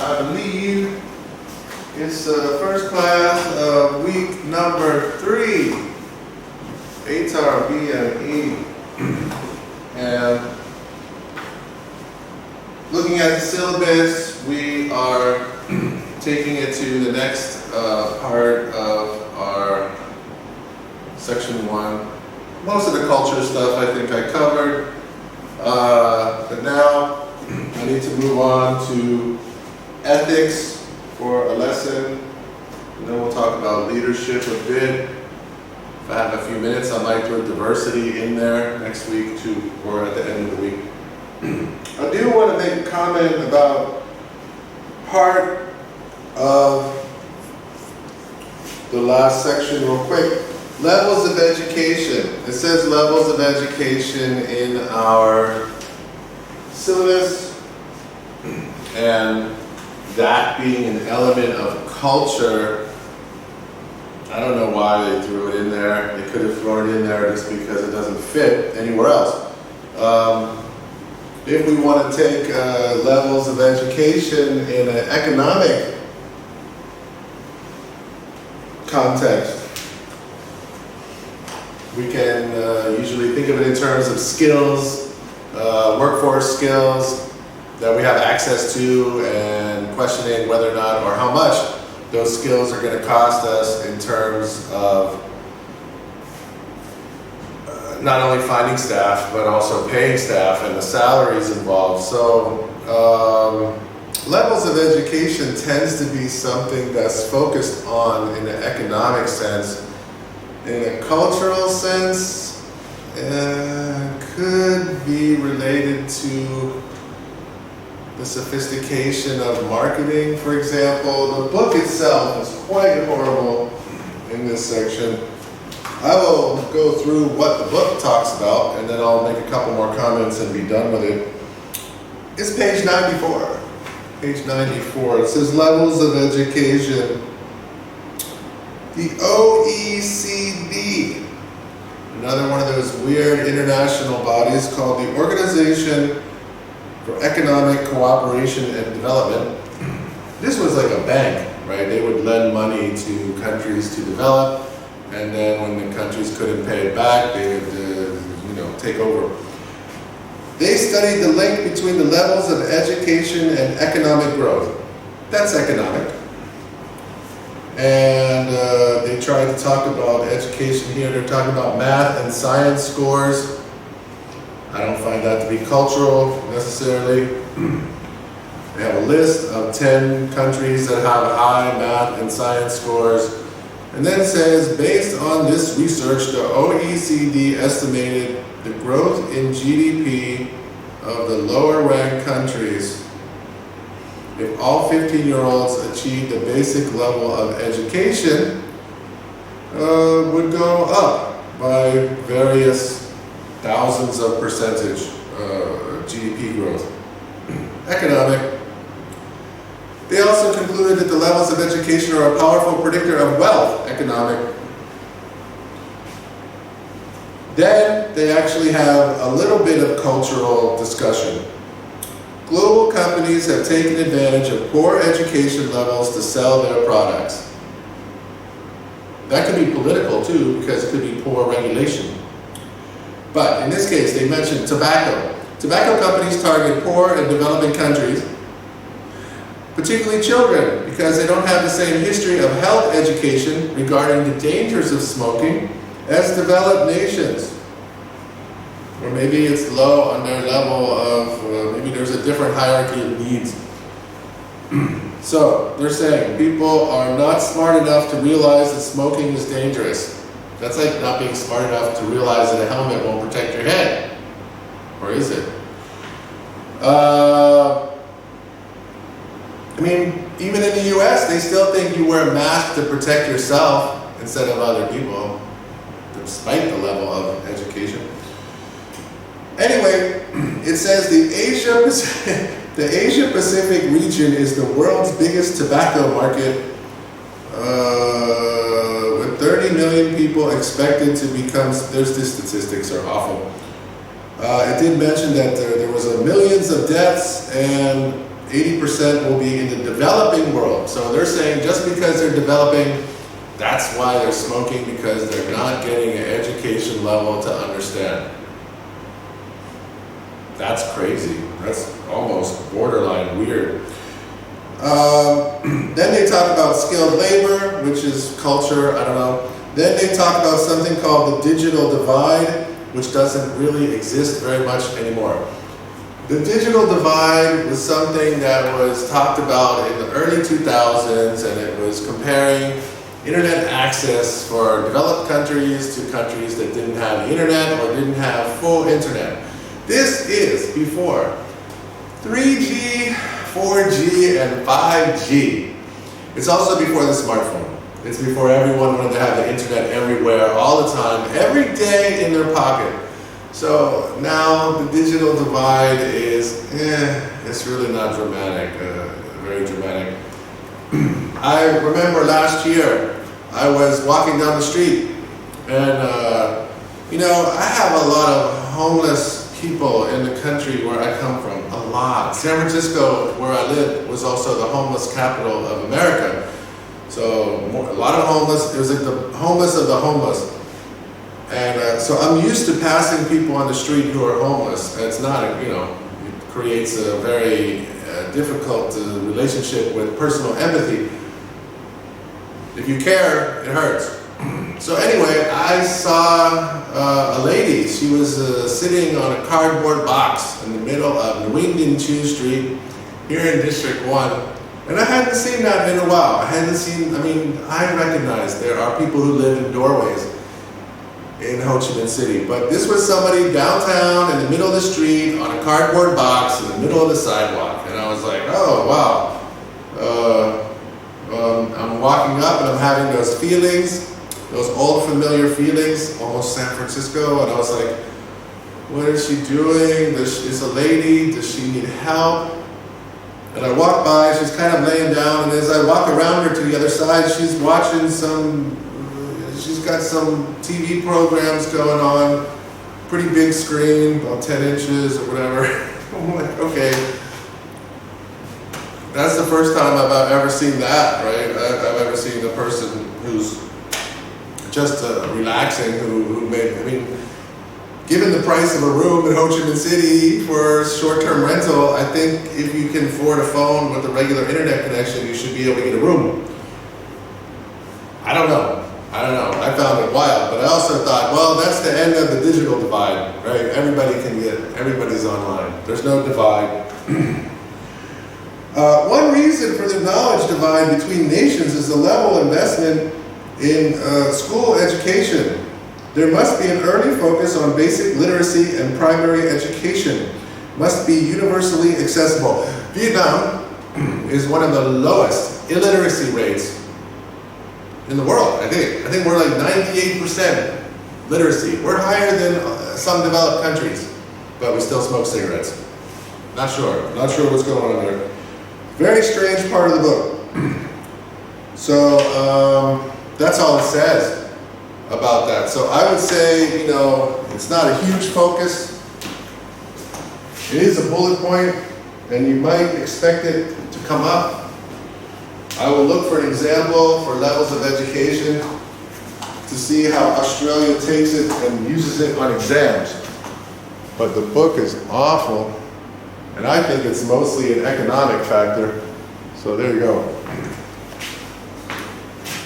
I believe it's first class of week number 3, ATBME. And looking at the syllabus, we are taking it to the next part of our section 1. Most of the culture stuff I think I covered, but now I need to move on to ethics for a lesson, and then we'll talk about leadership a bit. If I have a few minutes, I might throw diversity in there next week too, or at the end of the week. I do want to make a comment about part of the last section real quick. Levels of education. It says levels of education in our syllabus, and that being an element of culture, I don't know why they threw it in there. They could have thrown it in there just because it doesn't fit anywhere else. If we want to take levels of education in an economic context, we can usually think of it in terms of skills, workforce skills that we have access to, and questioning whether or not or how much those skills are going to cost us in terms of not only finding staff, but also paying staff and the salaries involved. So levels of education tends to be something that's focused on in an economic sense. In a cultural sense, could be related to the sophistication of marketing, for example. The book itself is quite horrible in this section. I will go through what the book talks about, and then I'll make a couple more comments and be done with it. It's page 94. Page 94. It says levels of education. The OECD, another one of those weird international bodies called the Organization for Economic Cooperation and Development. This was like a bank, right? They would lend money to countries to develop, and then when the countries couldn't pay it back, they would take over. They studied the link between the levels of education and economic growth. That's economic. And they tried to talk about education here. They're talking about math and science scores. I don't find that to be cultural necessarily. They have a list of 10 countries that have high math and science scores. And then it says, based on this research, the OECD estimated the growth in GDP of the lower ranked countries, if all 15-year-olds achieved a basic level of education, would go up by various thousands of percentage GDP growth. Economic. They also concluded that the levels of education are a powerful predictor of wealth. Economic. Then they actually have a little bit of cultural discussion. Global companies have taken advantage of poor education levels to sell their products. That could be political too, because it could be poor regulation. But in this case, they mentioned tobacco. Tobacco companies target poor and developing countries, particularly children, because they don't have the same history of health education regarding the dangers of smoking as developed nations. Or maybe it's low on their level of, maybe there's a different hierarchy of needs. So they're saying people are not smart enough to realize that smoking is dangerous. That's like not being smart enough to realize that a helmet won't protect your head. Or is it? I mean, even in the US, they still think you wear a mask to protect yourself instead of other people, despite the level of education. Anyway, it says the Asia Pacific region is the world's biggest tobacco market, with 30 million people expected to become, these statistics are awful. It did mention that there was millions of deaths, and 80% will be in the developing world. So they're saying just because they're developing, that's why they're smoking, because they're not getting an education level to understand. That's crazy. That's almost borderline weird. Then they talk about skilled labor, which is culture, I don't know. Then they talk about something called the digital divide, which doesn't really exist very much anymore. The digital divide was something that was talked about in the early 2000s, and it was comparing internet access for developed countries to countries that didn't have internet or didn't have full internet. This is before 3G, 4G, and 5G. It's also before the smartphone. It's before everyone wanted to have the internet everywhere, all the time, every day in their pocket. So now the digital divide is, it's really not dramatic, very dramatic. I remember last year, I was walking down the street, and you know, I have a lot of homeless people in the country where I come from, a lot. San Francisco, where I live, was also the homeless capital of America. So a lot of homeless, it was like the homeless of the homeless. And so I'm used to passing people on the street who are homeless. And it's not, you know, it creates a very difficult relationship with personal empathy. If you care, it hurts. So anyway, I saw a lady. She was sitting on a cardboard box in the middle of New England Chew Street here in District 1. And I hadn't seen that in a while. I recognize there are people who live in doorways in Ho Chi Minh City. But this was somebody downtown in the middle of the street on a cardboard box in the middle of the sidewalk. And I was like, oh, wow. I'm walking up and I'm having those feelings, those old familiar feelings, almost San Francisco. And I was like, what is she doing? Is a lady, does she need help? And I walk by, she's kind of laying down, and as I walk around her to the other side, she's watching she's got some TV programs going on, pretty big screen, about 10 inches or whatever. I'm like, okay. That's the first time I've ever seen that, right? I've ever seen a person who's just relaxing, who made, given the price of a room in Ho Chi Minh City for short-term rental, I think if you can afford a phone with a regular internet connection, you should be able to get a room. I don't know. I found it wild, but I also thought, well, that's the end of the digital divide, right? Everybody's online. There's no divide. One reason for the knowledge divide between nations is the level of investment in school education. There must be an early focus on basic literacy and primary education. Must be universally accessible. Vietnam is one of the lowest illiteracy rates in the world, I think. I think we're like 98% literacy. We're higher than some developed countries, but we still smoke cigarettes. Not sure what's going on there. Very strange part of the book. So that's all it says about that. So I would say, it's not a huge focus. It is a bullet point, and you might expect it to come up. I will look for an example for levels of education to see how Australia takes it and uses it on exams. But the book is awful, and I think it's mostly an economic factor. So there you go.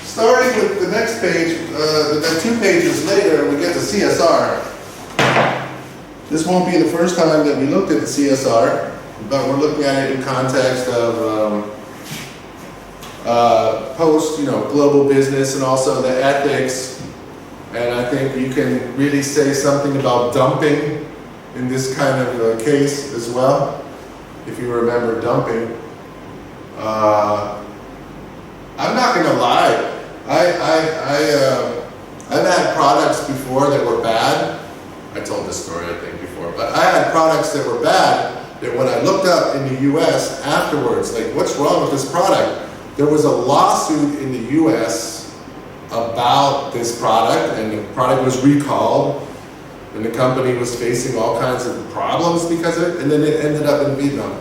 Starting with the next page, the 2 pages later, we get to CSR. This won't be the first time that we looked at the CSR, but we're looking at it in context of global business and also the ethics. And I think you can really say something about dumping in this kind of case as well, if you remember dumping. I'm not going to lie. I've had products before that were bad. I told this story, I think, before. But I had products that were bad that when I looked up in the U.S. afterwards, like, what's wrong with this product? There was a lawsuit in the U.S. about this product, and the product was recalled, and the company was facing all kinds of problems because of it, and then it ended up in Vietnam.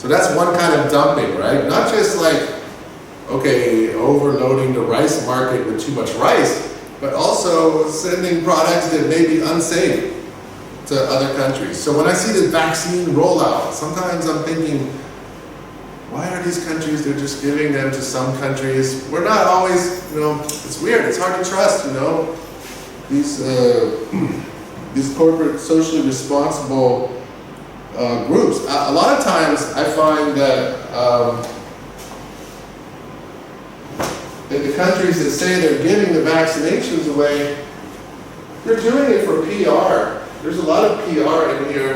So that's one kind of dumping, right? Not just like, okay, overloading the rice market with too much rice, but also sending products that may be unsafe to other countries. So when I see the vaccine rollout, sometimes I'm thinking, why are these countries, they're just giving them to some countries? We're not always, it's weird, it's hard to trust, these corporate socially responsible groups. A lot of times I find that in the countries that say they're giving the vaccinations away, they're doing it for PR. There's a lot of PR in here.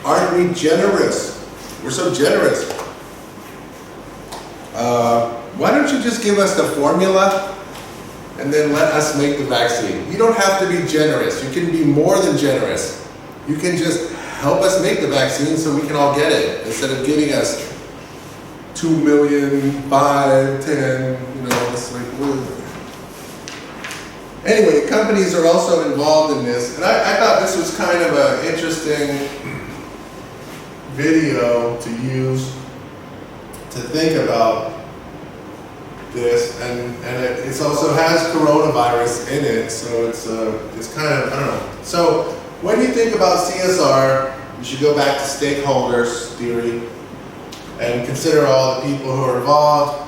Aren't we generous? We're so generous. Why don't you just give us the formula and then let us make the vaccine? You don't have to be generous. You can be more than generous. You can just help us make the vaccine so we can all get it, instead of giving us 2 million, 5, 10, it's like, anyway, companies are also involved in this, and I thought this was kind of an interesting video to use to think about this, and it also has coronavirus in it, so it's kind of, I don't know. So when you think about CSR, you should go back to stakeholders theory and consider all the people who are involved.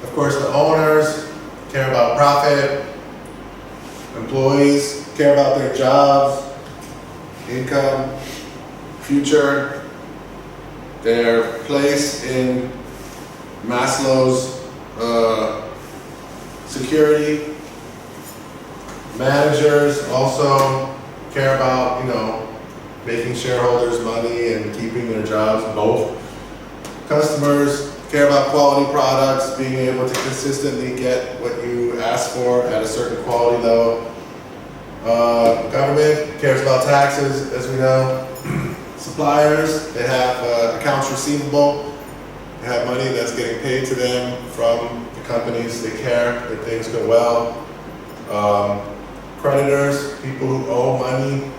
Of course, the owners care about profit, employees care about their jobs, income, future, their place in Maslow's security. Managers also care about, making shareholders money and keeping their jobs, both. Customers care about quality products, being able to consistently get what you ask for at a certain quality level. Government cares about taxes, as we know. Suppliers, they have accounts receivable. They have money that's getting paid to them from the companies. They care that things go well. Creditors, people who owe money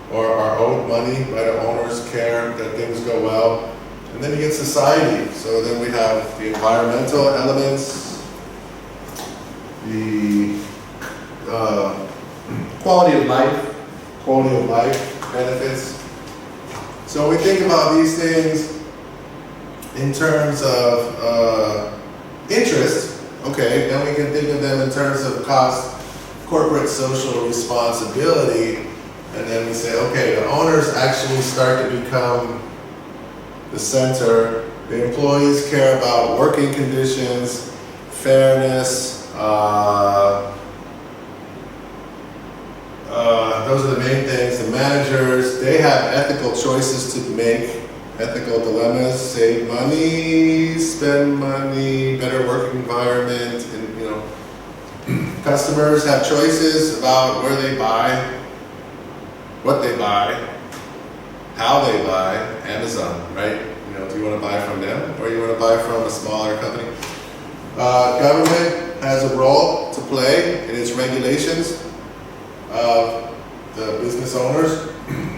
or are owed money by the owners, care that things go well. And then you get society. So then we have the environmental elements, the quality of life benefits. So we think about these things in terms of interest, okay, then we can think of them in terms of cost, corporate social responsibility, and then we say, okay, the owners actually start to become the center. The employees care about working conditions, fairness, those are the main things. The managers, they have ethical choices to make, ethical dilemmas, save money, spend money, better working environment, and customers have choices about where they buy, what they buy, how they buy. Amazon, right? Do you want to buy from them or you want to buy from a smaller company? Government has a role to play in its regulations of the business owners.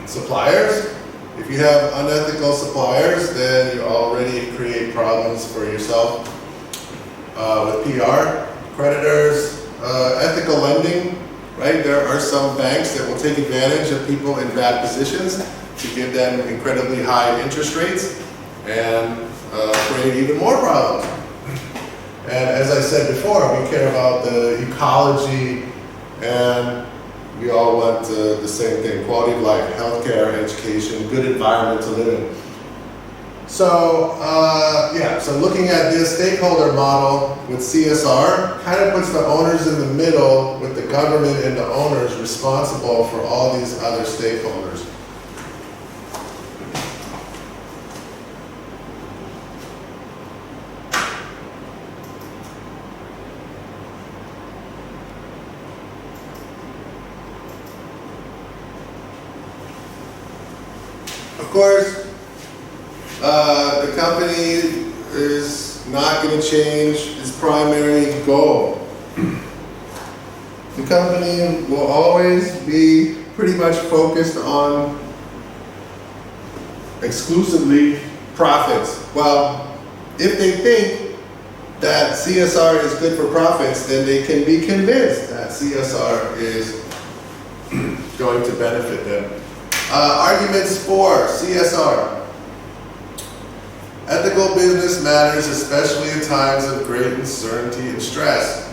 Suppliers, if you have unethical suppliers, then you already create problems for yourself with PR. Creditors, ethical lending, right? There are some banks that will take advantage of people in bad positions to give them incredibly high interest rates and create even more problems. And as I said before, we care about the ecology, and we all want the same thing: quality of life, healthcare, education, good environment to live in. So, so looking at this stakeholder model with CSR kind of puts the owners in the middle, with the government and the owners responsible for all these other stakeholders. Of course, the company is not going to change its primary goal. The company will always be pretty much focused on exclusively profits. Well, if they think that CSR is good for profits, then they can be convinced that CSR is going to benefit them. Arguments for CSR. Ethical business matters, especially in times of great uncertainty and stress.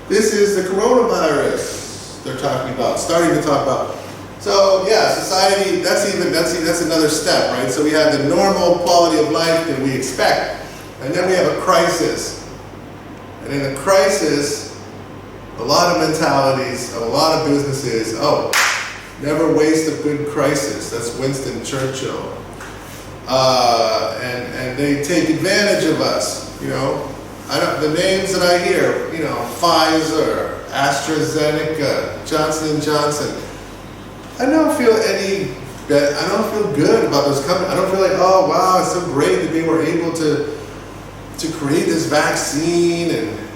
This is the coronavirus they're talking about, starting to talk about. So yeah, society, that's another step, right? So we have the normal quality of life that we expect, and then we have a crisis. And in a crisis, a lot of mentalities, a lot of businesses, never waste a good crisis. That's Winston Churchill. And they take advantage of us, you know. The names that I hear, you know, Pfizer, AstraZeneca, Johnson & Johnson. I don't feel good about those companies. I don't feel like, oh wow, it's so great that they were able to create this vaccine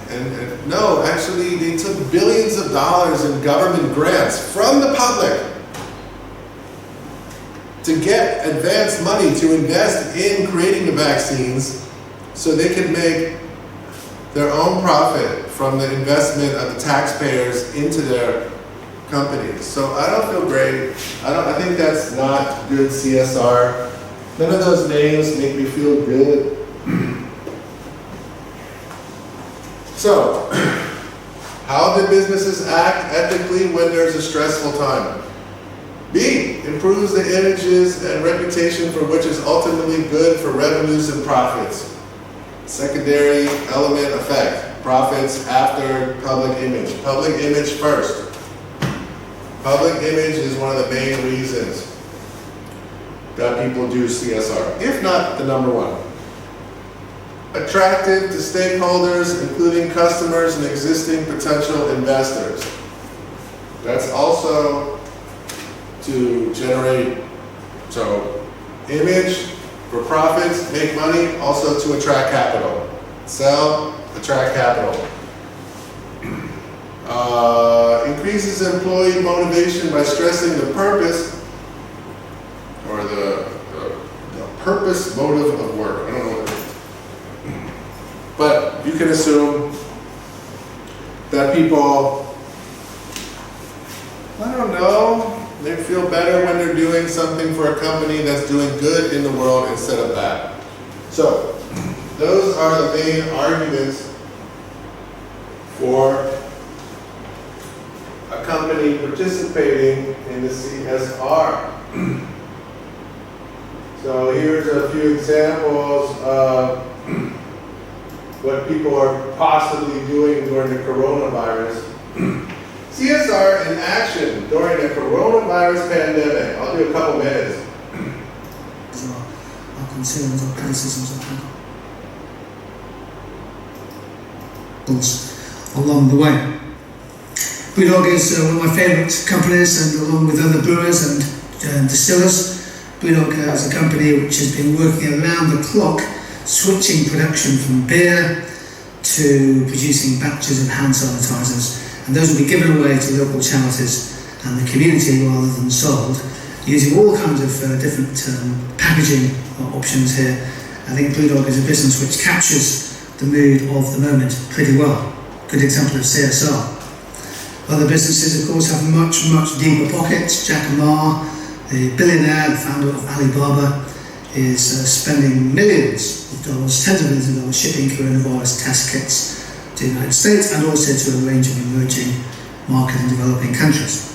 and no, actually they took billions of dollars in government grants from the public to get advanced money to invest in creating the vaccines so they could make their own profit from the investment of the taxpayers into their companies. So I don't feel great. I think that's not good CSR. None of those names make me feel good. So, how do businesses act ethically when there's a stressful time? B, improves the images and reputation for which is ultimately good for revenues and profits. Secondary element effect, profits after public image. Public image first. Public image is one of the main reasons that people do CSR, if not the number one. Attractive to stakeholders, including customers and existing potential investors. That's also to generate, so image for profits, make money, also to attract capital. Sell, attract capital. Increases employee motivation by stressing the purpose, or the purpose motive of work. I don't know what it is. But you can assume that people, I don't know, they feel better when they're doing something for a company that's doing good in the world instead of bad. So, those are the main arguments for a company participating in the CSR. So here's a few examples of what people are possibly doing during the coronavirus. CSR in action during the coronavirus pandemic. I'll do a couple minutes. Our concerns or criticisms of people along the way. Brewdog is one of my favourite companies, and along with other brewers and distillers, Brewdog is a company which has been working around the clock, switching production from beer to producing batches of hand sanitizers, and those will be given away to local charities and the community rather than sold, using all kinds of different packaging options here. I think Brewdog is a business which captures the mood of the moment pretty well. Good example of CSR. Other businesses, of course, have much, much deeper pockets. Jack Ma, the billionaire, the founder of Alibaba, is spending millions of dollars, tens of millions of dollars, shipping coronavirus test kits to the United States and also to a range of emerging market and developing countries.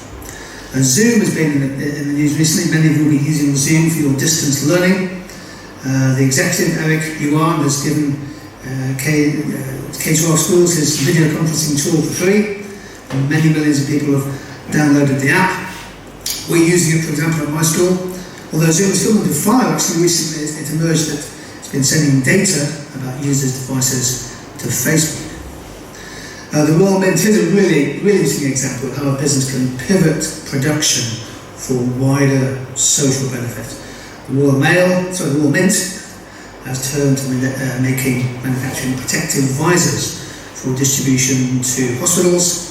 Zoom has been in the news recently. Many of you will be using Zoom for your distance learning. The executive, Eric Yuan, has given K-12 schools his video conferencing tool for free. And many millions of people have downloaded the app. We're using it, for example, at my school. Although Zoom is filmed in file, actually recently it emerged that it's been sending data about users' devices to Facebook. The Royal Mint is a really interesting example of how a business can pivot production for wider social benefit. The Royal Mint has turned to manufacturing protective visors for distribution to hospitals,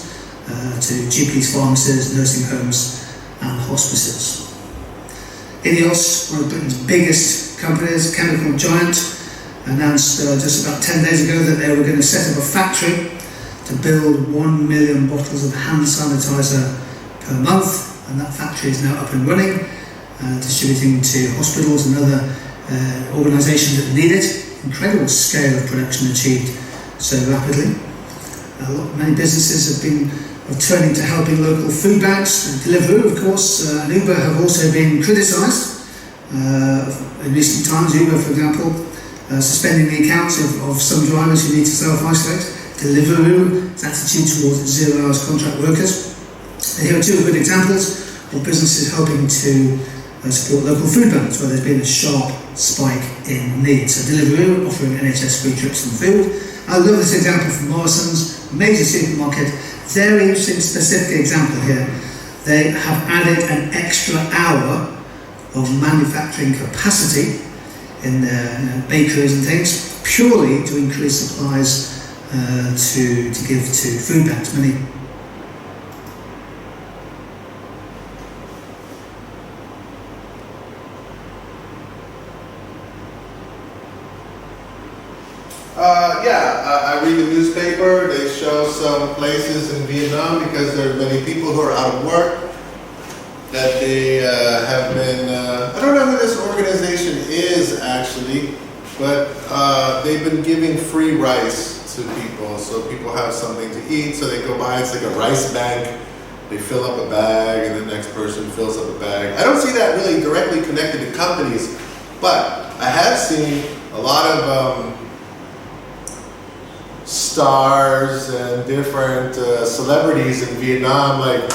to GPs, pharmacies, nursing homes and hospices. INEOS, one of Britain's biggest companies, chemical giant, announced just about 10 days ago that they were going to set up a factory to build 1 million bottles of hand sanitizer per month, and that factory is now up and running, distributing to hospitals and other organisations that need it. Incredible scale of production achieved so rapidly. Many businesses have been turning to helping local food banks, and Deliveroo, of course, and Uber have also been criticised in recent times. Uber, for example, suspending the accounts of some drivers who need to self-isolate. Deliveroo's attitude towards zero-hours contract workers. And here are two good examples of businesses helping to support local food banks where there's been a sharp spike in need. So Deliveroo offering NHS free trips and food. I love this example from Morrison's, major supermarket. Very interesting, specific example here. They have added an extra hour of manufacturing capacity in their bakeries and things, purely to increase supplies to give to food banks. Many I read the newspaper. They show some places in Vietnam, because there are many people who are out of work, that they have been, I don't know who this organization is actually, but they've been giving free rice to people, so people have something to eat, so they go by, it's like a rice bank, they fill up a bag, and the next person fills up a bag. I don't see that really directly connected to companies, but I have seen a lot of stars and different celebrities in Vietnam, like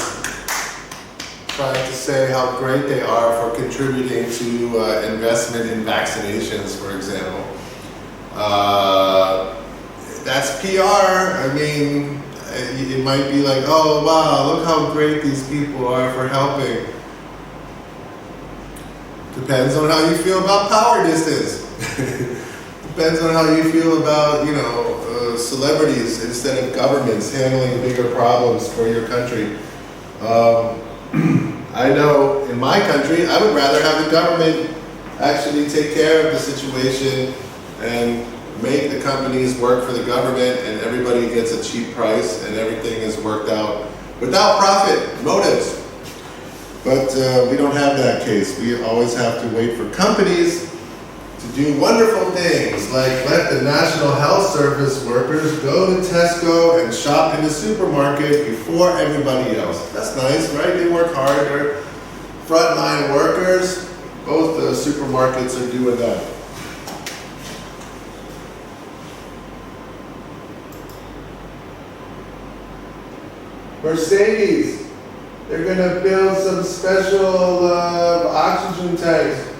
trying to say how great they are for contributing to investment in vaccinations, for example. That's PR. I mean, it might be like, oh wow, look how great these people are for helping. Depends on how you feel about power distance. Depends on how you feel about, celebrities instead of governments handling bigger problems for your country. I know in my country, I would rather have the government actually take care of the situation and make the companies work for the government, and everybody gets a cheap price and everything is worked out without profit motives. But we don't have that case. We always have to wait for companies to do wonderful things, like let the National Health Service workers go to Tesco and shop in the supermarket before everybody else. That's nice, right? They work hard. They're frontline workers. Both the supermarkets are doing that. Mercedes, they're going to build some special oxygen tanks.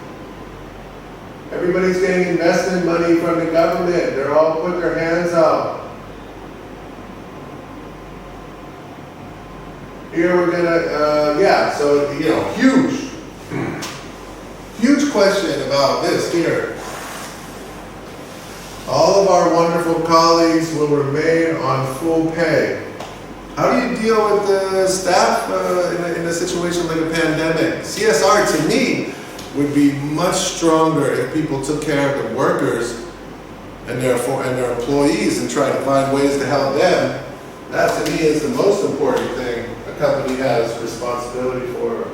Everybody's getting investment money from the government. They're all putting their hands out. Here we're gonna, so, huge question about this here. All of our wonderful colleagues will remain on full pay. How do you deal with the staff in a situation like a pandemic? CSR, to me, would be much stronger if people took care of the workers and their employees and tried to find ways to help them. That, to me, is the most important thing a company has responsibility for.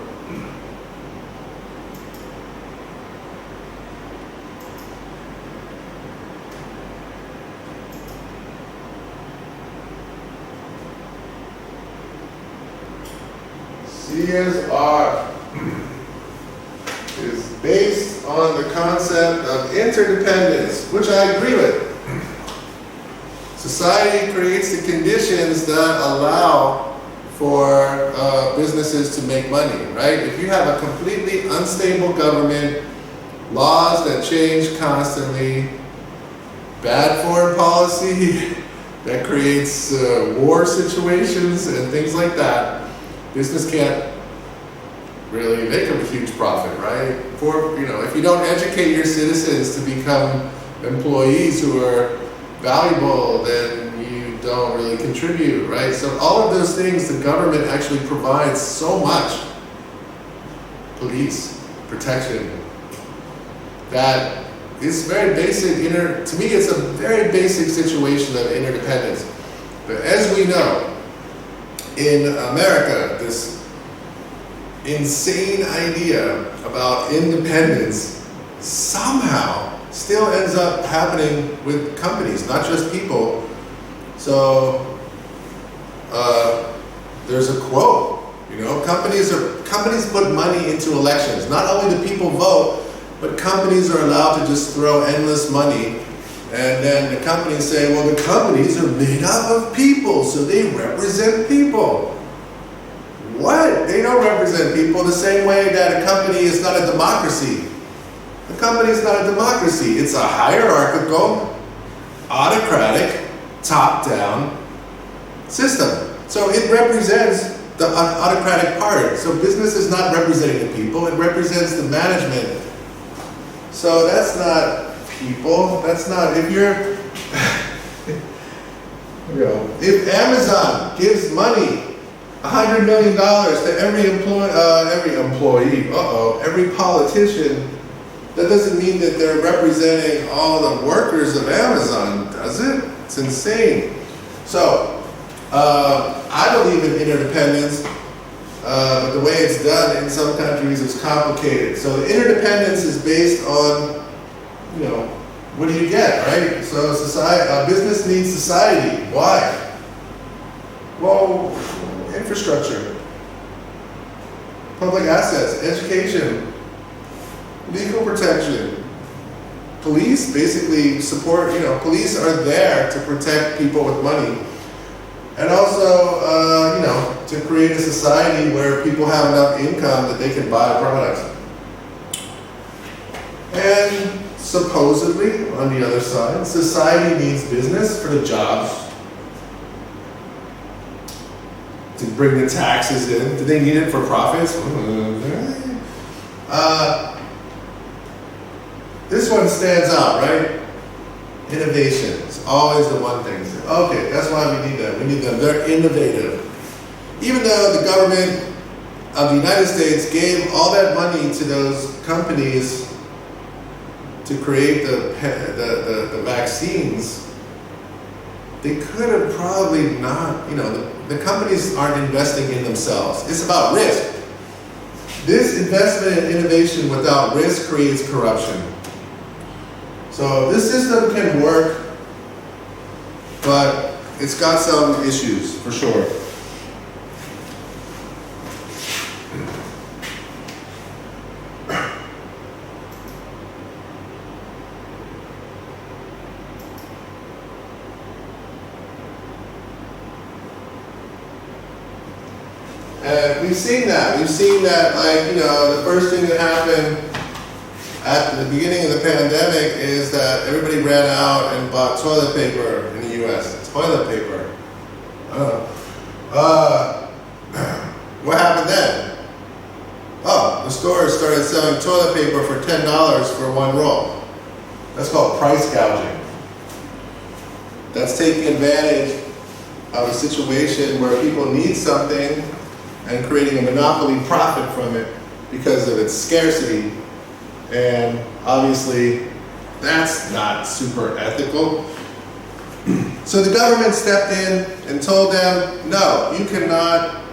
CSR is based on the concept of interdependence, which I agree with. Society creates the conditions that allow for businesses to make money, right? If you have a completely unstable government, laws that change constantly, bad foreign policy that creates war situations and things like that, business can't really make a huge profit, right? If you don't educate your citizens to become employees who are valuable, then don't really contribute, right? So all of those things, the government actually provides so much. Police, protection, that is very basic, to me it's a very basic situation of interdependence. But as we know, in America, this insane idea about independence somehow still ends up happening with companies, not just people. So there's a quote, companies put money into elections. Not only do people vote, but companies are allowed to just throw endless money. And then the companies say, well, the companies are made up of people, so they represent people. What? They don't represent people the same way that a company is not a democracy. A company is not a democracy. It's a hierarchical, autocratic, top-down system. So it represents the autocratic part. So business is not representing the people, it represents the management. So that's not people, that's not, if Amazon gives money, $100 million to every politician, that doesn't mean that they're representing all the workers of Amazon, does it? It's insane. So, I believe in interdependence, but the way it's done in some countries is complicated. So the interdependence is based on, what do you get, right? So business needs society. Why? Well, infrastructure, public assets, education, legal protection. Police basically support, police are there to protect people with money. And also, to create a society where people have enough income that they can buy products. And supposedly, on the other side, society needs business for the jobs, to bring the taxes in. Do they need it for profits? This one stands out, right? Innovation. It's always the one thing. Okay, that's why we need them. We need them. They're innovative. Even though the government of the United States gave all that money to those companies to create the vaccines, they could have probably not, the companies aren't investing in themselves. It's about risk. This investment in innovation without risk creates corruption. So this system can work, but it's got some issues for sure. And we've seen that. The first thing that happened at the beginning of the pandemic is that everybody ran out and bought toilet paper in the US. Toilet paper. What happened then? Oh, the stores started selling toilet paper for $10 for one roll. That's called price gouging. That's taking advantage of a situation where people need something and creating a monopoly profit from it because of its scarcity. And obviously, that's not super ethical. So the government stepped in and told them, no, you cannot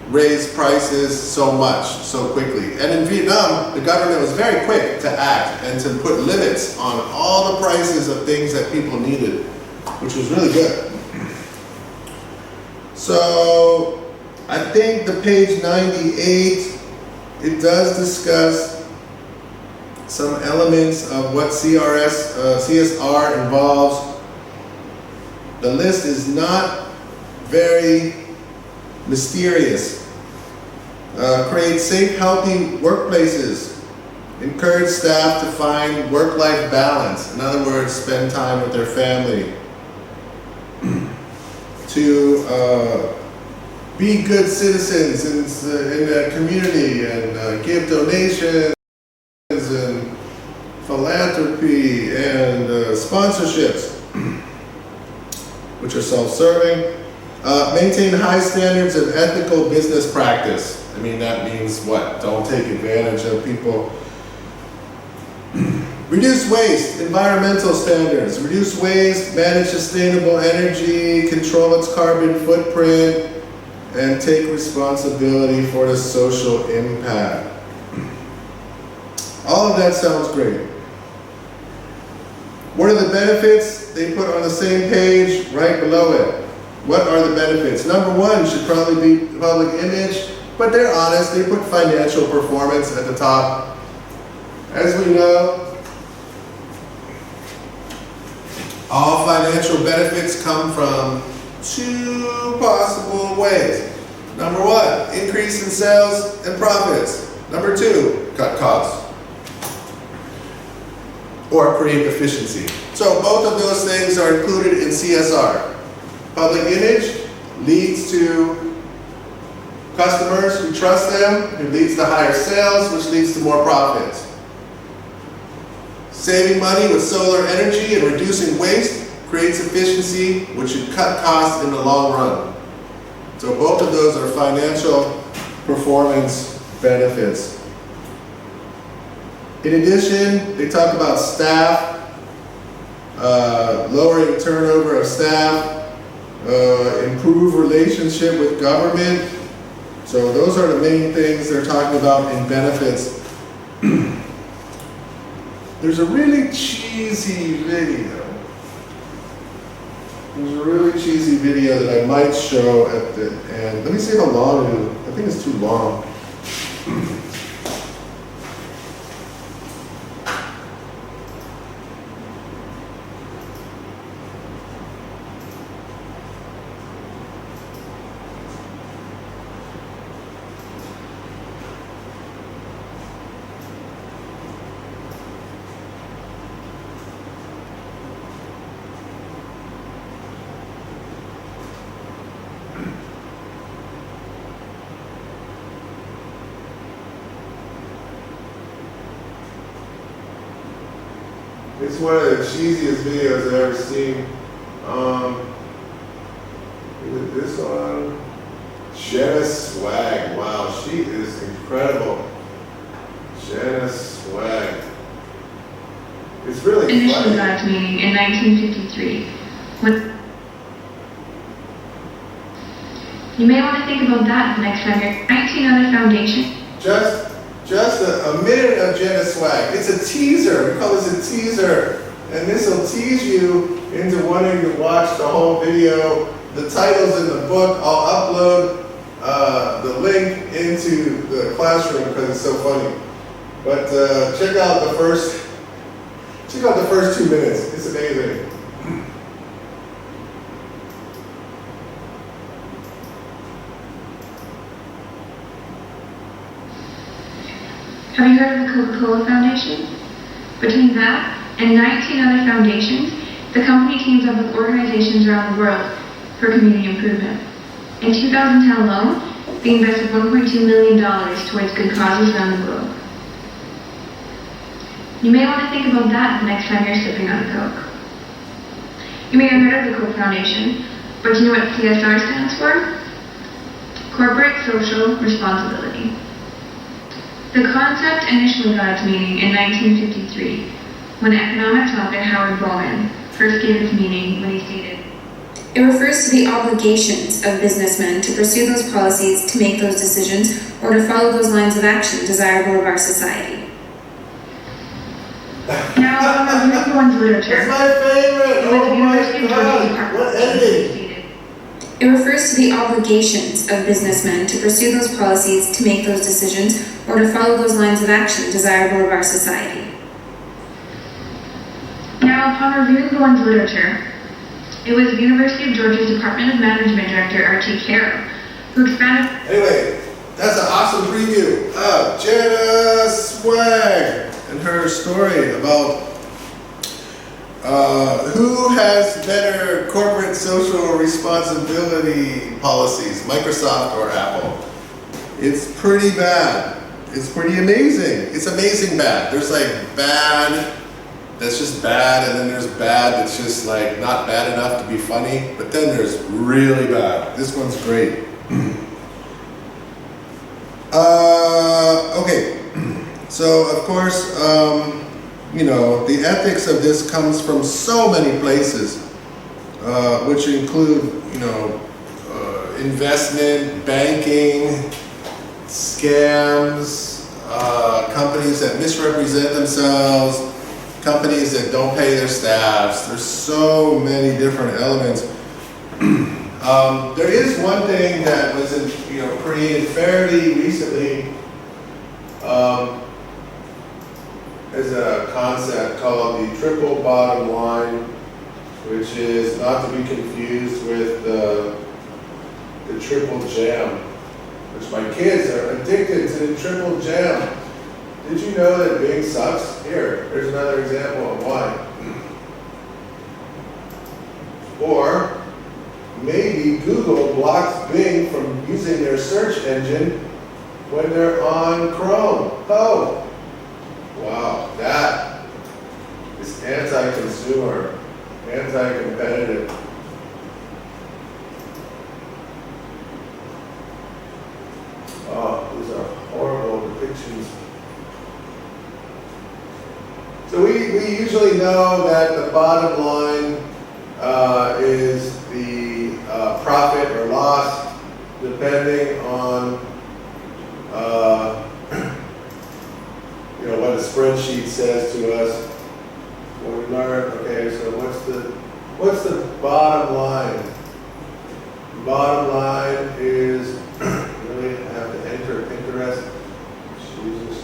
raise prices so much, so quickly. And in Vietnam, the government was very quick to act and to put limits on all the prices of things that people needed, which was really good. So I think the page 98, it does discuss some elements of what CSR involves. The list is not very mysterious. Create safe, healthy workplaces. Encourage staff to find work-life balance. In other words, spend time with their family. To be good citizens in the community and give donations and philanthropy and sponsorships. which are self-serving. Maintain high standards of ethical business practice. I mean, that means what? Don't take advantage of people. Reduce waste, environmental standards. Reduce waste, manage sustainable energy, control its carbon footprint, and take responsibility for the social impact. All of that sounds great. What are the benefits? They put on the same page right below it. What are the benefits? Number one should probably be public image, but they're honest. They put financial performance at the top. As we know, all financial benefits come from two possible ways. Number one, increase in sales and profits. Number two, cut costs or create efficiency. So both of those things are included in CSR. Public image leads to customers who trust them, it leads to higher sales, which leads to more profits. Saving money with solar energy and reducing waste creates efficiency, which should cut costs in the long run. So both of those are financial performance benefits. In addition, they talk about staff, lowering turnover of staff, improve relationship with government. So those are the main things they're talking about in benefits. There's a really cheesy video. There's a really cheesy video that I might show at the end. Let me see how long it is. I think it's too long. It's one of the cheesiest videos I've ever seen. Is it this one? Jenna Swag. Wow, she is incredible. Jenna Swag. It's really Initial funny. God's meeting in 1953. You may want to think about that next time you're 19 other foundations. Just a minute of Jenna Swag. It's a teaser. We call this a teaser. And this will tease you into wanting to watch the whole video. The title's in the book. I'll upload the link into the classroom because it's so funny. But check out the first 2 minutes. It's amazing. Have you heard of the Coca-Cola Foundation? Between that and 19 other foundations, the company teams up with organizations around the world for community improvement. In 2010 alone, they invested $1.2 million towards good causes around the globe. You may want to think about that the next time you're sipping on a Coke. You may have heard of the Coke Foundation, but do you know what CSR stands for? Corporate Social Responsibility. The concept initially got its meaning in 1953, when economics author Howard Bowman first gave its meaning when he stated, It refers to the obligations of businessmen to pursue those policies, to make those decisions, or to follow those lines of action desirable of our society. now on everyone's literature. It's my favorite. It was Oh the University my of Georgia God. Department What of editing? stated, It refers to the obligations of businessmen to pursue those policies, to make those decisions, or to follow those lines of action desirable of our society. Now, upon reviewing Bowen's literature, it was the University of Georgia's Department of Management Director, R.T. Carroll, who expanded. Anyway, that's an awesome preview of Jenna Swag and her story about who has better corporate social responsibility policies, Microsoft or Apple. It's pretty bad. It's pretty amazing. It's amazing bad. There's like bad that's just bad, and then there's bad that's just like not bad enough to be funny, but then there's really bad. This one's great. Okay, so of course, you know, the ethics of this comes from so many places, which include, you know, investment, banking, scams, companies that misrepresent themselves, companies that don't pay their staffs. There's so many different elements. There is one thing that was, you know, created fairly recently as a concept called the triple bottom line, which is not to be confused with the triple jam, which my kids are addicted to the triple jam. Did you know that Bing sucks? Here, there's another example of why. Or maybe Google blocks Bing from using their search engine when they're on Chrome. Oh, wow, that is anti-consumer, anti-competitive. Oh, these are horrible depictions. So we usually know that the bottom line is the profit or loss, depending on you know, what a spreadsheet says to us. When we learn, okay, so what's the bottom line? The bottom line is really have to enter Pinterest. Jesus.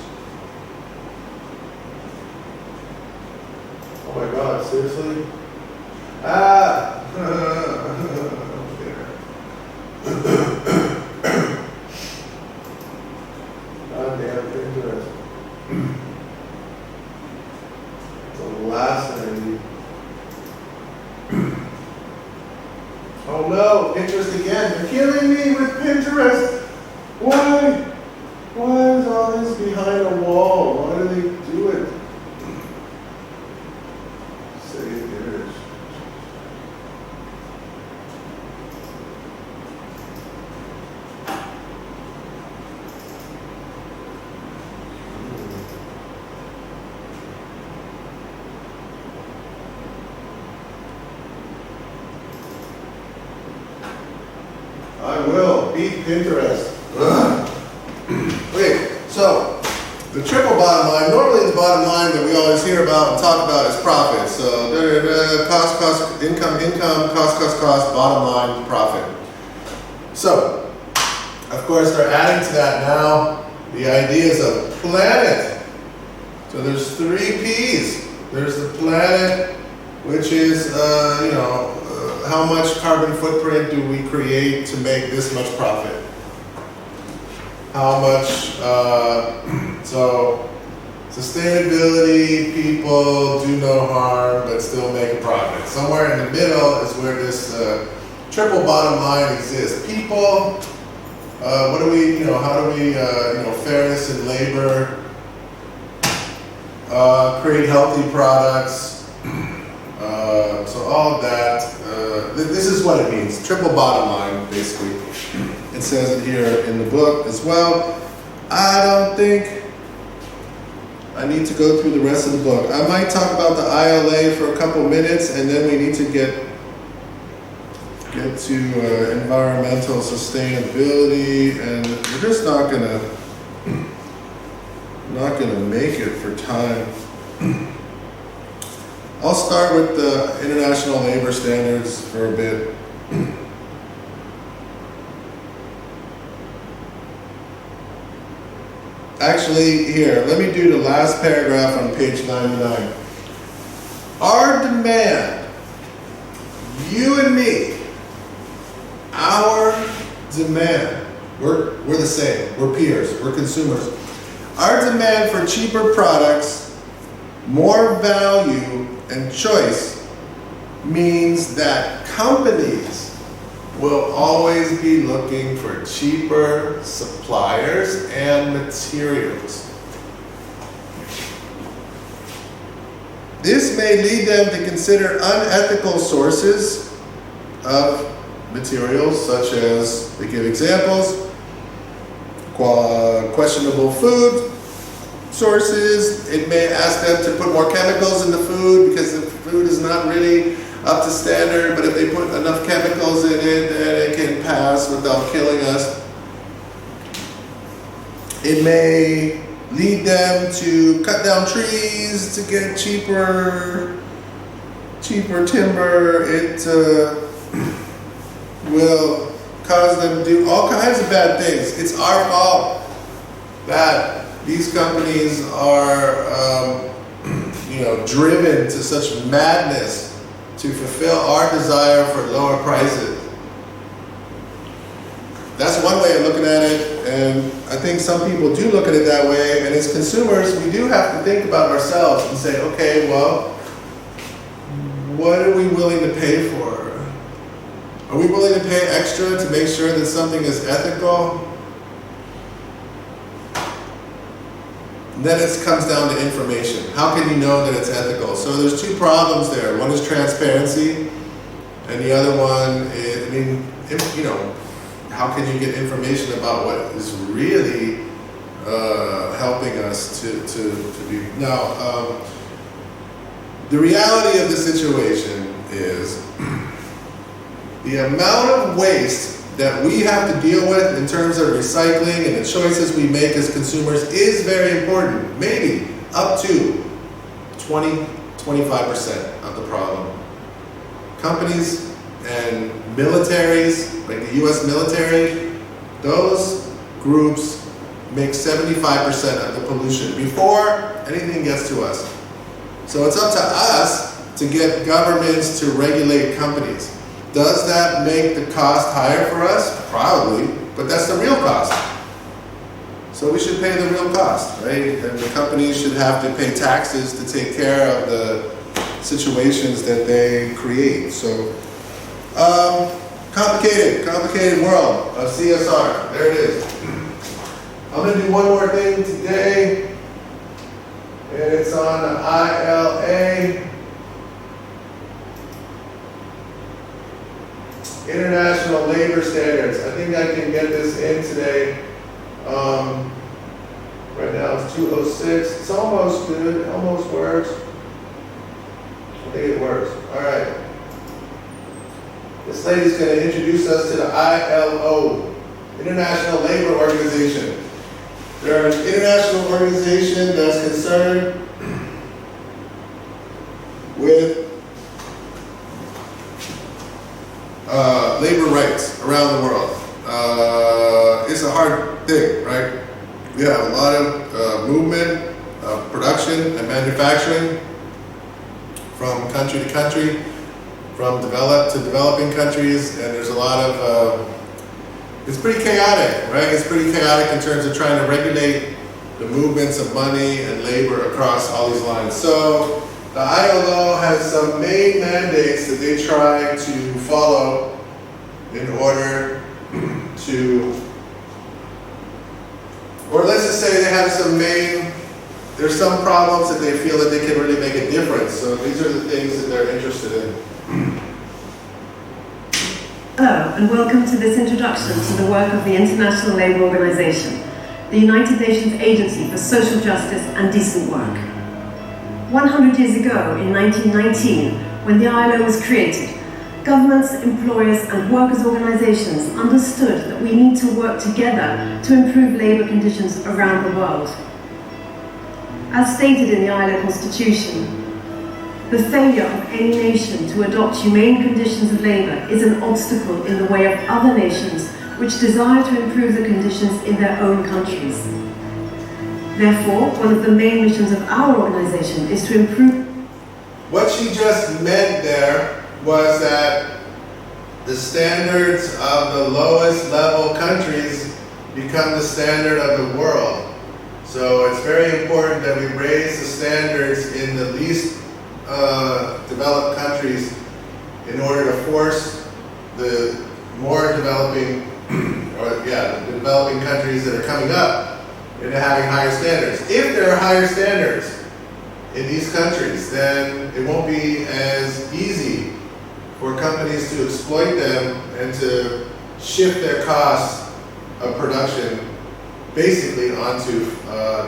Oh my God, seriously? Goddamn Pinterest. It's the last thing I need. Oh no, Pinterest again. They're killing me with Pinterest. Why? Why is all this behind a wall? Why do they do it? Save image. I will beat Pinterest. Ugh. Okay, so the triple bottom line, normally the bottom line that we always hear about and talk about is profit. So cost, income, cost, bottom line, profit. So, of course, they're adding to that now the ideas of planet. So there's 3 P's. There's the planet, which is, you know, how much carbon footprint do we create to make this much profit? How much, so sustainability, people do no harm but still make a profit. Somewhere in the middle is where this triple bottom line exists. People, what do we, you know, how do we, you know, fairness in labor, create healthy products, so all of that, this is what it means, triple bottom line, basically. It says it here in the book as well. I don't think I need to go through the rest of the book. I might talk about the ILA for a couple minutes, and then we need to get to environmental sustainability, and we're just not gonna make it for time. I'll start with the international labor standards for a bit. Actually, here, let me do the last paragraph on page 99. Our demand, you and me, our demand, we're the same, we're peers, we're consumers. Our demand for cheaper products, more value, and choice means that companies will always be looking for cheaper suppliers and materials. This This may lead them to consider unethical sources of materials, such as, they give examples, questionable food sources. It may ask them to put more chemicals in the food because the food is not really up to standard, but if they put enough chemicals in it, then it can pass without killing us. It may lead them to cut down trees to get cheaper timber. It will cause them to do all kinds of bad things. It's our fault that these companies are, driven to such madness to fulfill our desire for lower prices. That's one way of looking at it, and I think some people do look at it that way, and as consumers, we do have to think about ourselves and say, okay, well, what are we willing to pay for? Are we willing to pay extra to make sure that something is ethical? Then it comes down to information. How can you know that it's ethical? So there's two problems there. One is transparency, and the other one is, how can you get information about what is really helping us to be? Now, the reality of the situation is the amount of waste that we have to deal with in terms of recycling and the choices we make as consumers is very important. Maybe up to 20-25% of the problem. Companies and militaries, like the US military, those groups make 75% of the pollution before anything gets to us. So it's up to us to get governments to regulate companies. Does that make the cost higher for us? Probably, but that's the real cost. So we should pay the real cost, right? And the companies should have to pay taxes to take care of the situations that they create. So, complicated world of CSR. There it is. I'm gonna do one more thing today, and it's on the ILA. International labor standards. I think I can get this in today. Right now it's 2:06. It's almost good. It almost works. I think it works. All right. This lady's going to introduce us to the ILO, International Labor Organization. They're an international organization that's concerned with labor rights around the world. It's a hard thing, right? We have a lot of movement, production and manufacturing from country to country, from developed to developing countries, and there's a lot of, it's pretty chaotic, right? It's pretty chaotic in terms of trying to regulate the movements of money and labor across all these lines. So the ILO has some main mandates that they try to follow in order to, or let's just say they have there's some problems that they feel that they can really make a difference. So these are the things that they're interested in. Hello, and welcome to this introduction to the work of the International Labour Organization, the United Nations Agency for Social Justice and Decent Work. 100 years ago, in 1919, when the ILO was created, governments, employers, and workers' organizations understood that we need to work together to improve labor conditions around the world. As stated in the ILO Constitution, the failure of any nation to adopt humane conditions of labor is an obstacle in the way of other nations which desire to improve the conditions in their own countries. Therefore, one of the main missions of our organization is to improve. What she just meant there was that the standards of the lowest level countries become the standard of the world. So it's very important that we raise the standards in the least developed countries in order to force the more developing, the developing countries that are coming up into having higher standards. If there are higher standards, in these countries, then it won't be as easy for companies to exploit them and to shift their costs of production basically onto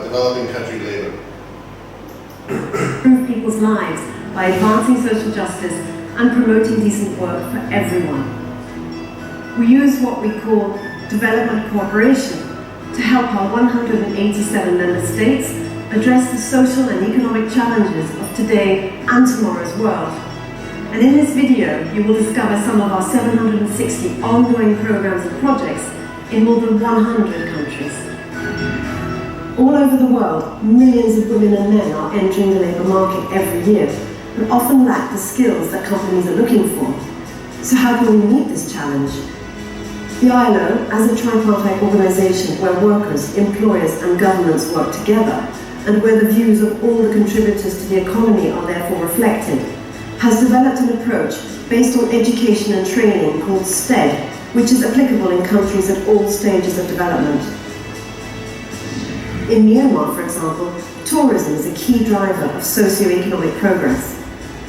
developing country labor. Improve people's lives by advancing social justice and promoting decent work for everyone. We use what we call development cooperation to help our 187 member states address the social and economic challenges of today and tomorrow's world. And in this video, you will discover some of our 760 ongoing programs and projects in more than 100 countries. All over the world, millions of women and men are entering the labour market every year, but often lack the skills that companies are looking for. So how can we meet this challenge? The ILO, as a tripartite organisation where workers, employers and governments work together, and where the views of all the contributors to the economy are therefore reflected, has developed an approach based on education and training called STED, which is applicable in countries at all stages of development. In Myanmar, for example, tourism is a key driver of socio-economic progress.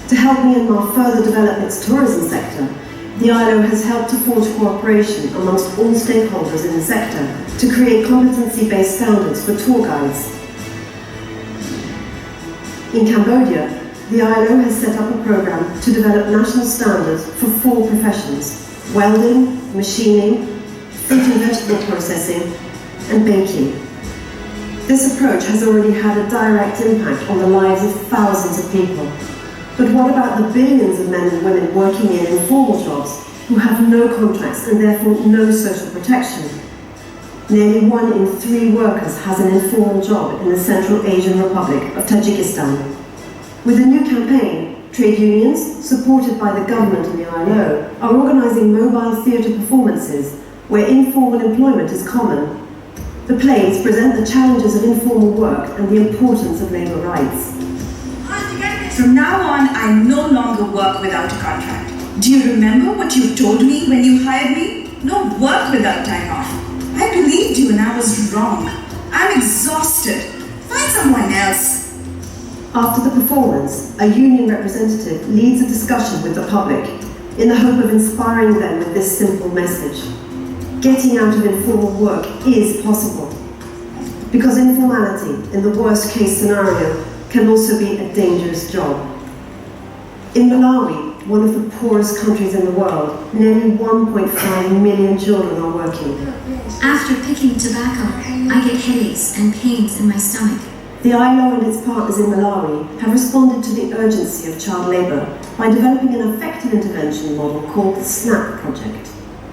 To help Myanmar further develop its tourism sector, the ILO has helped to forge cooperation amongst all stakeholders in the sector to create competency-based standards for tour guides. In Cambodia, the ILO has set up a program to develop national standards for 4 professions: welding, machining, fruit and vegetable processing, and baking. This approach has already had a direct impact on the lives of thousands of people. But what about the billions of men and women working in informal jobs who have no contracts and therefore no social protection? Nearly 1 in 3 workers has an informal job in the Central Asian Republic of Tajikistan. With a new campaign, trade unions, supported by the government and the ILO, are organising mobile theatre performances where informal employment is common. The plays present the challenges of informal work and the importance of labour rights. From now on, I no longer work without a contract. Do you remember what you told me when you hired me? No work without time off. I believed you and I was wrong. I'm exhausted. Find someone else. After the performance, a union representative leads a discussion with the public in the hope of inspiring them with this simple message. Getting out of informal work is possible. Because informality, in the worst case scenario, can also be a dangerous job. In Malawi, one of the poorest countries in the world, nearly 1.5 million children are working. After picking tobacco, I get headaches and pains in my stomach. The ILO and its partners in Malawi have responded to the urgency of child labour by developing an effective intervention model called the SNAP project.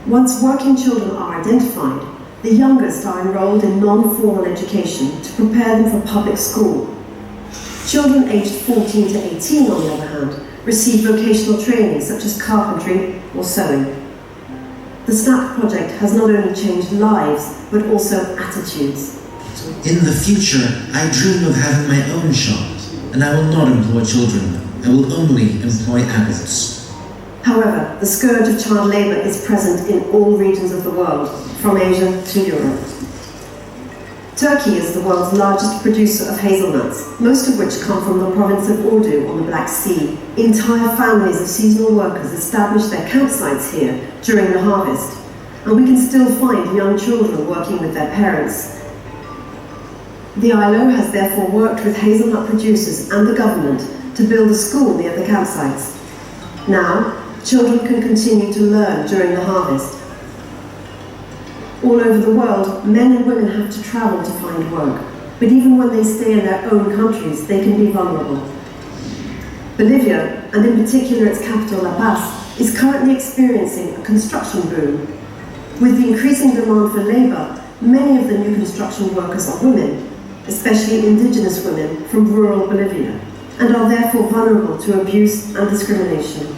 Once working children are identified, the youngest are enrolled in non-formal education to prepare them for public school. Children aged 14 to 18, on the other hand, receive vocational training such as carpentry or sewing. The SNAP project has not only changed lives, but also attitudes. In the future, I dream of having my own shop, and I will not employ children. I will only employ adults. However, the scourge of child labour is present in all regions of the world, from Asia to Europe. Turkey is the world's largest producer of hazelnuts, most of which come from the province of Ordu on the Black Sea. Entire families of seasonal workers establish their campsites here during the harvest, and we can still find young children working with their parents. The ILO has therefore worked with hazelnut producers and the government to build a school near the campsites. Now, children can continue to learn during the harvest. All over the world, men and women have to travel to find work, but even when they stay in their own countries, they can be vulnerable. Bolivia, and in particular its capital La Paz, is currently experiencing a construction boom. With the increasing demand for labour, many of the new construction workers are women, especially indigenous women from rural Bolivia, and are therefore vulnerable to abuse and discrimination.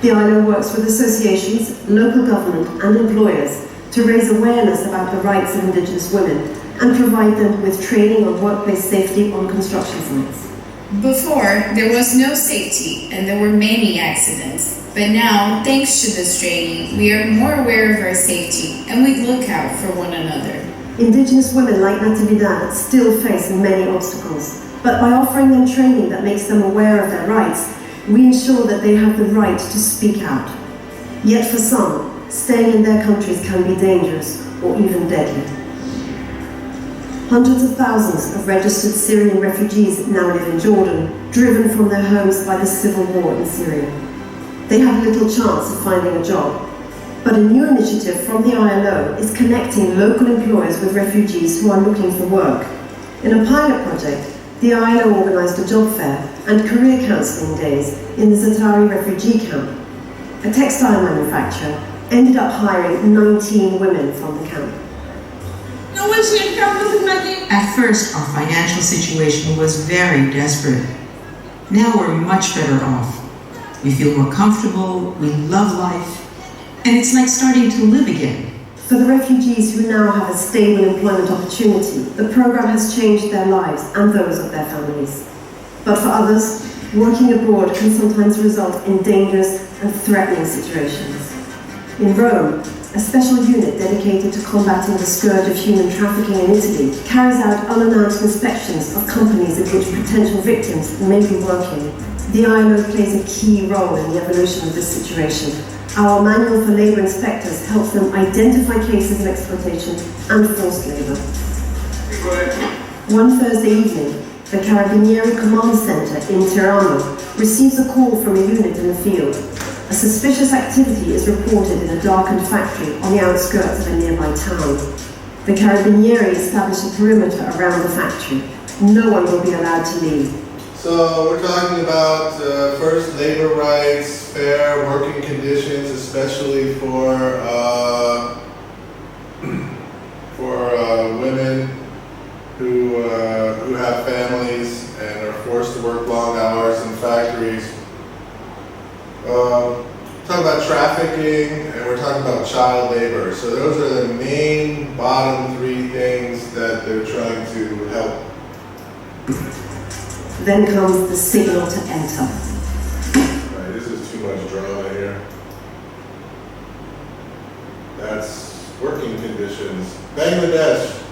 The ILO works with associations, local government and employers to raise awareness about the rights of indigenous women and provide them with training on workplace safety on construction sites. Before, there was no safety and there were many accidents. But now, thanks to this training, we are more aware of our safety and we look out for one another. Indigenous women like Natividad still face many obstacles. But by offering them training that makes them aware of their rights, we ensure that they have the right to speak out. Yet for some, staying in their countries can be dangerous or even deadly. Hundreds of thousands of registered Syrian refugees now live in Jordan, driven from their homes by the civil war in Syria. They have little chance of finding a job. But a new initiative from the ILO is connecting local employers with refugees who are looking for work. In a pilot project, the ILO organised a job fair and career counselling days in the Zatari refugee camp. A textile manufacturer ended up hiring 19 women from the camp. At first, our financial situation was very desperate. Now we're much better off. We feel more comfortable, we love life, and it's like starting to live again. For the refugees who now have a stable employment opportunity, the program has changed their lives and those of their families. But for others, working abroad can sometimes result in dangerous and threatening situations. In Rome, a special unit dedicated to combating the scourge of human trafficking in Italy carries out unannounced inspections of companies in which potential victims may be working. The ILO plays a key role in the evolution of this situation. Our manual for labour inspectors helps them identify cases of exploitation and forced labour. One Thursday evening, the Carabinieri Command Centre in Tirano receives a call from a unit in the field. A suspicious activity is reported in a darkened factory on the outskirts of a nearby town. The Carabinieri establish a perimeter around the factory. No one will be allowed to leave. So we're talking about first labor rights, fair working conditions, especially for women who have families and are forced to work long hours in factories. Talking about trafficking, and we're talking about child labor. So those are the main bottom three things that they're trying to help. Then comes the signal to enter. Right, this is too much drama here. That's working conditions. Bangladesh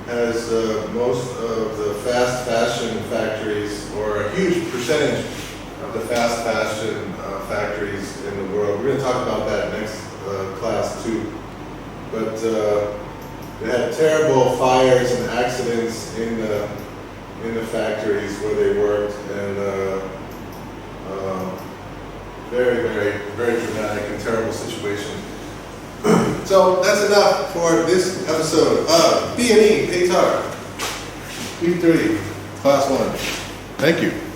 has most of the fast fashion factories, or a huge percentage of the fast fashion factories in the world. We're going to talk about that next class too. But they had terrible fires and accidents in the factories where they worked, and very, very, very dramatic and terrible situation. So that's enough for this episode of B&E ATAR Week 3, Class 1. Thank you.